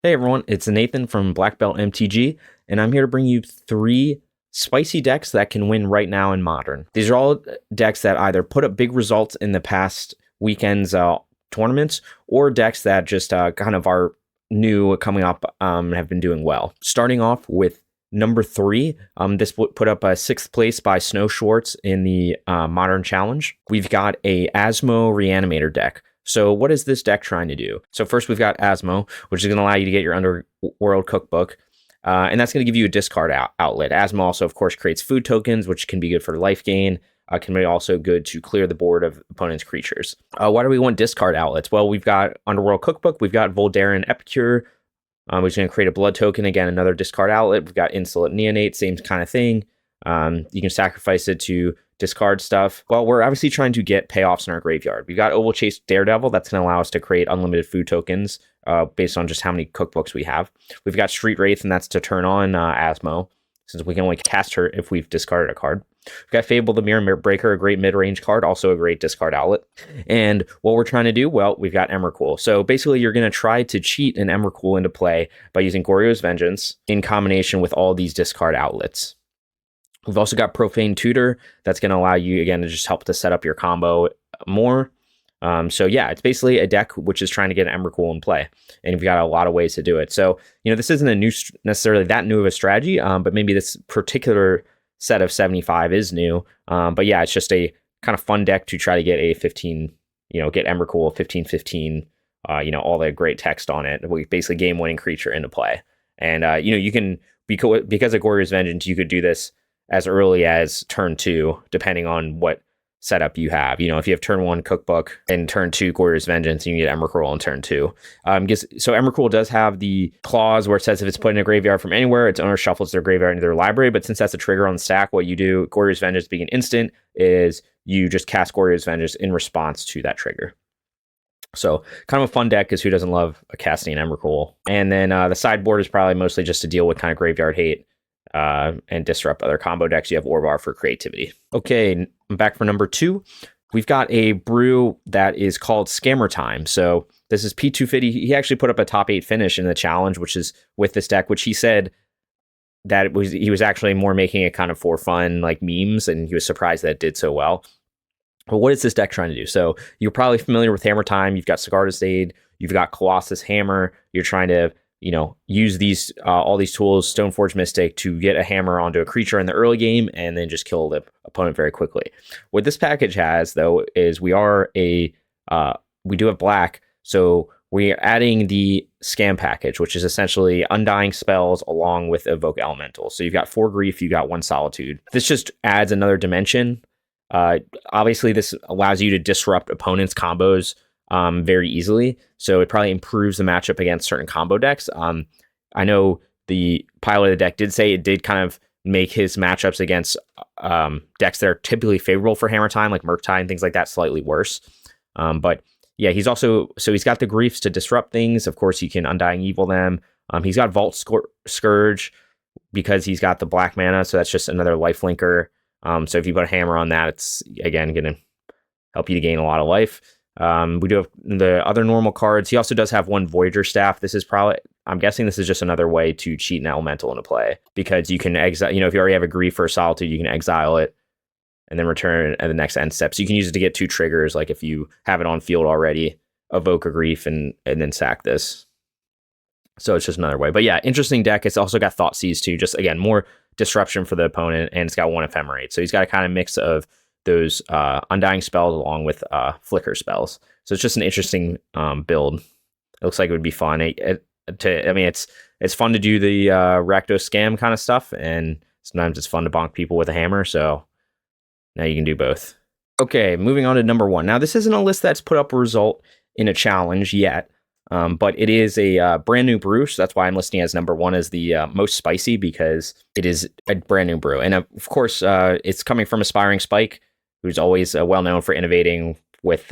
Hey everyone, it's Nathan from Black Belt MTG, and I'm here to bring you 3 spicy decks that can win right now in Modern. These are all decks that either put up big results in the past weekend's tournaments, or decks that just kind of are new coming up and have been doing well. Starting off with number 3, this put up a 6th place by Snow Schwartz in the Modern Challenge. We've got a Asmo Reanimator deck. So what is this deck trying to do? So first we've got Asmo, which is going to allow you to get your Underworld Cookbook, and that's going to give you a discard outlet. Asmo also, of course, creates food tokens, which can be good for life gain. Can be also good to clear the board of opponent's creatures. Why do we want discard outlets? Well, we've got Underworld Cookbook, we've got Voldaren Epicure, which is going to create a blood token, again, another discard outlet. We've got Insolent Neonate, same kind of thing. You can sacrifice it to discard stuff. Well, we're obviously trying to get payoffs in our graveyard. We've got Ovalchase Daredevil. That's going to allow us to create unlimited food tokens based on just how many cookbooks we have. We've got Street Wraith, and that's to turn on Asmo, since we can only cast her if we've discarded a card. We've got Fable the Mirror Breaker, a great mid-range card, also a great discard outlet. And what we're trying to do, well, we've got Emrakul. So basically, you're going to try to cheat an Emrakul into play by using Goryo's Vengeance in combination with all these discard outlets. We've also got Profane Tutor. That's going to allow you, again, to just help to set up your combo more. So yeah, it's basically a deck which is trying to get an Emrakul in play. And you've got a lot of ways to do it. So, this isn't necessarily that new of a strategy, but maybe this particular set of 75 is new. But yeah, it's just a kind of fun deck to try to get a 15, get Emrakul 15/15, all the great text on it. We basically game-winning creature into play. And, you can, because of Goryo's Vengeance, you could do this as early as turn 2, depending on what setup you have. If you have turn 1 Cookbook and turn 2 Goryo's Vengeance, you can get Emrakul on turn 2. So Emrakul does have the clause where it says if it's put in a graveyard from anywhere, its owner shuffles their graveyard into their library. But since that's a trigger on the stack, what you do, Goryo's Vengeance being an instant, is you just cast Goryo's Vengeance in response to that trigger. So kind of a fun deck, because who doesn't love casting an Emrakul? And then the sideboard is probably mostly just to deal with kind of graveyard hate and disrupt other combo decks. You have Orvar for creativity. Okay, I'm back for number 2. We've got a brew that is called Scammer Time. So this is P250. He actually put up a top 8 finish in the challenge, which is with this deck, which he said that he was actually more making it kind of for fun, like memes, and he was surprised that it did so well. But what is this deck trying to do? So you're probably familiar with Hammer Time. You've got Sigarda's Aid. You've got Colossus Hammer. You're trying to use these all these tools, Stoneforge Mystic, to get a hammer onto a creature in the early game and then just kill the opponent very quickly. What this package has, though, is we do have black, so we're adding the Scam package, which is essentially Undying spells along with Evoke Elemental. So you've got 4 Grief, you've got 1 Solitude. This just adds another dimension. Obviously, this allows you to disrupt opponents' combos very easily, so it probably improves the matchup against certain combo decks. I know the pilot of the deck did say it did kind of make his matchups against decks that are typically favorable for Hammer Time, like Murktide and things like that, slightly worse. But yeah, he's got the Griefs to disrupt things. Of course, he can Undying Evil them. He's got Vault Scourge because he's got the black mana, so that's just another lifelinker. So if you put a hammer on that, it's again going to help you to gain a lot of life. We do have the other normal cards. He also does have 1 Voyager Staff. This is probably, I'm guessing this is just another way to cheat an elemental into play, because you can exile, if you already have a Grief or a Solitude, you can exile it and then return at the next end step. So you can use it to get 2 triggers, like if you have it on field already, evoke a Grief and then sack this. So it's just another way. But yeah, interesting deck. It's also got Thoughtseize too, just again, more disruption for the opponent, and it's got 1 Ephemerate. So he's got a kind of mix of those Undying spells along with Flicker spells. So it's just an interesting build. It looks like it would be fun. It's fun to do the Rakdos Scam kind of stuff, and sometimes it's fun to bonk people with a hammer. So now you can do both. Okay, moving on to number 1. Now, this isn't a list that's put up a result in a challenge yet, but it is a brand new brew. So that's why I'm listing as number 1 as the most spicy, because it is a brand new brew. And of course, it's coming from Aspiring Spike, who's always well known for innovating with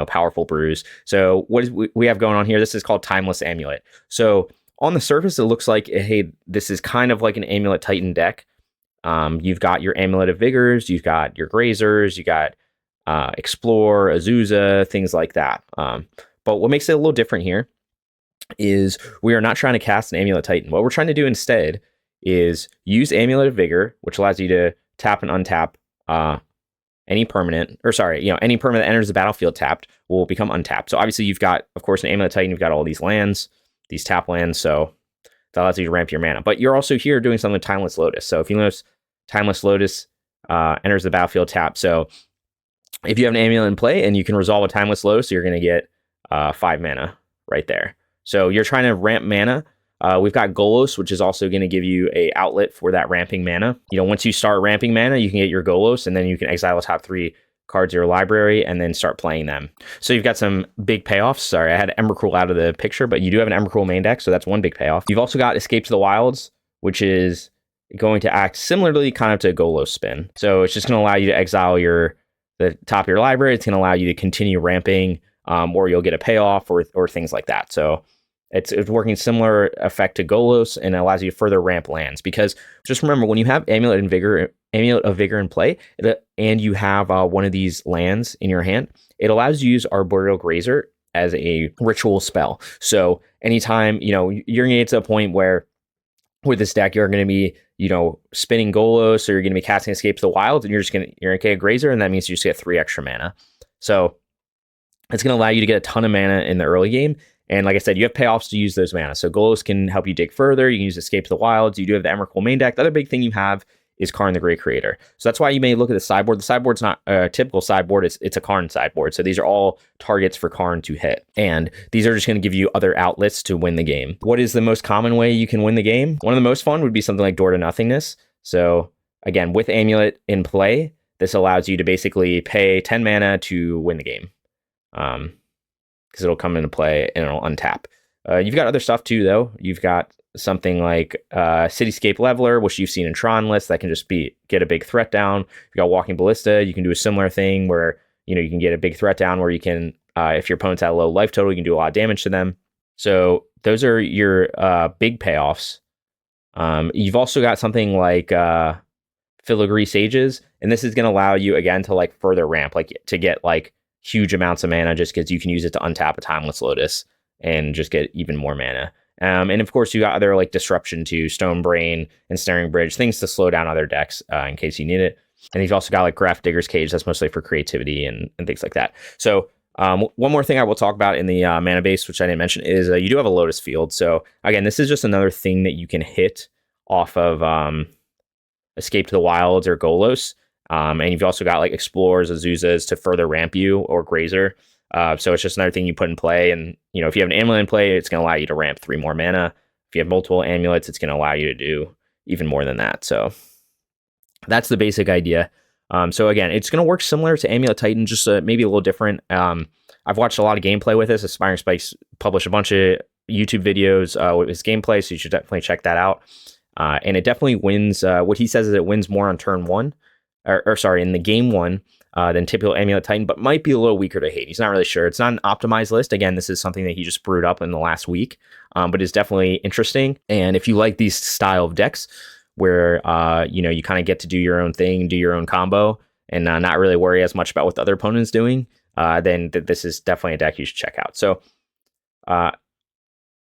powerful brews. So what we have going on here, this is called Timeless Amulet. So on the surface, it looks like, hey, this is kind of like an Amulet Titan deck. You've got your Amulet of Vigors, you've got your Grazers, you got Explore, Azusa, things like that. But what makes it a little different here is we are not trying to cast an Amulet Titan. What we're trying to do instead is use Amulet of Vigor, which allows you to tap and untap any permanent, any permanent that enters the battlefield tapped will become untapped. So obviously you've got, of course, an Amulet Titan, you've got all these lands, these tap lands, so that allows you to ramp your mana. But you're also here doing something with Timeless Lotus. So if you notice, Timeless Lotus enters the battlefield tapped. So if you have an Amulet in play and you can resolve a Timeless Lotus, you're going to get 5 mana right there. So you're trying to ramp mana. We've got Golos, which is also going to give you a outlet for that ramping mana. Once you start ramping mana, you can get your Golos, and then you can exile the top 3 cards of your library and then start playing them. So you've got some big payoffs. Sorry, I had Emrakul out of the picture, but you do have an Emrakul main deck, so that's one big payoff. You've also got Escape to the Wilds, which is going to act similarly kind of to Golos Spin. So it's just going to allow you to exile the top of your library. It's going to allow you to continue ramping, or you'll get a payoff or things like that. So it's working similar effect to Golos, and it allows you to further ramp lands. Because just remember, when you have Amulet of Vigor in play, and you have one of these lands in your hand, it allows you to use Arboreal Grazer as a ritual spell. So anytime, you're going to get to a point where with this deck, you're going to be, spinning Golos, or you're going to be casting Escape to the Wilds, and you're going to get a Grazer, and that means you just get 3 extra mana. So it's going to allow you to get a ton of mana in the early game. And like I said, you have payoffs to use those mana. So Golos can help you dig further. You can use Escape to the Wilds. You do have the Emrakul main deck. The other big thing you have is Karn the Great Creator. So that's why you may look at the sideboard. The sideboard's not a typical sideboard. It's a Karn sideboard. So these are all targets for Karn to hit. And these are just going to give you other outlets to win the game. What is the most common way you can win the game? One of the most fun would be something like Door to Nothingness. So again, with Amulet in play, this allows you to basically pay 10 mana to win the game. Because it'll come into play and it'll untap. You've got other stuff too, though. You've got something like Cityscape Leveler, which you've seen in Tron lists, that can just get a big threat down. You've got Walking Ballista. You can do a similar thing where you can get a big threat down where you can, if your opponent's at a low life total, you can do a lot of damage to them. So those are your big payoffs. You've also got something like Filigree Sages, and this is going to allow you again to further ramp, to get huge amounts of mana, just because you can use it to untap a Timeless Lotus and just get even more mana. And of course, you got other Disruption to Stone Brain and Snaring Bridge, things to slow down other decks in case you need it. And you've also got Graph Digger's Cage, that's mostly for creativity and things like that. So one more thing I will talk about in the mana base, which I didn't mention, is you do have a Lotus Field. So again, this is just another thing that you can hit off of Escape to the Wilds or Golos. And you've also got Explorers, Azuzas to further ramp you, or Grazer. So it's just another thing you put in play. And, if you have an Amulet in play, it's going to allow you to ramp 3 more mana. If you have multiple Amulets, it's going to allow you to do even more than that. So that's the basic idea. So again, it's going to work similar to Amulet Titan, just maybe a little different. I've watched a lot of gameplay with this. Aspiring Spikes published a bunch of YouTube videos with his gameplay, so you should definitely check that out. And it definitely wins. What he says is it wins more on turn 1. In the game 1 than typical Amulet Titan, but might be a little weaker to hate. He's not really sure. It's not an optimized list. Again, this is something that he just brewed up in the last week, but it's definitely interesting. And if you like these style of decks where, you kind of get to do your own thing, do your own combo, and not really worry as much about what the other opponent's doing, then this is definitely a deck you should check out. So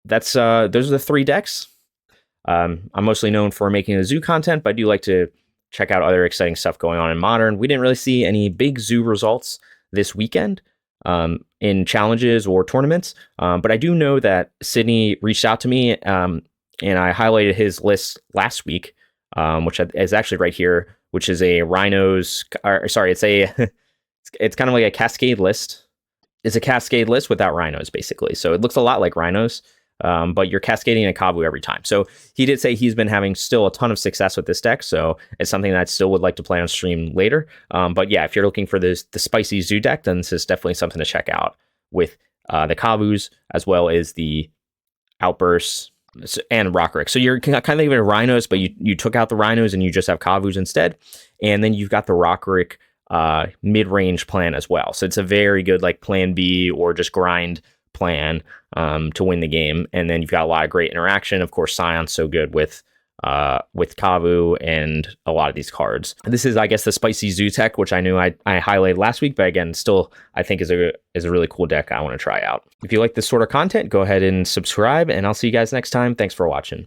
those are the 3 decks. I'm mostly known for making the zoo content, but I do like to check out other exciting stuff going on in Modern. We didn't really see any big zoo results this weekend in challenges or tournaments, but I do know that Sydney reached out to me, and I highlighted his list last week, which is actually right here, which is a Rhinos. It's kind of like a Cascade list. It's a Cascade list without Rhinos, basically. So it looks a lot like Rhinos. But you're cascading a Kavu every time. So he did say he's been having still a ton of success with this deck. So it's something that I still would like to play on stream later. But yeah, if you're looking for the spicy zoo deck, then this is definitely something to check out with the Kavus, as well as the Outbursts and Rockrick. So you're kind of even Rhinos, but you took out the Rhinos and you just have Kavus instead. And then you've got the Rockrick mid-range plan as well. So it's a very good plan B or just grind plan to win the game. And then you've got a lot of great interaction. Of course, Scion's so good with with Kavu and a lot of these cards. This is, I guess, the Spicy Zootek, which I knew I highlighted last week, but again, still I think is a really cool deck I want to try out. If you like this sort of content, go ahead and subscribe, and I'll see you guys next time. Thanks for watching.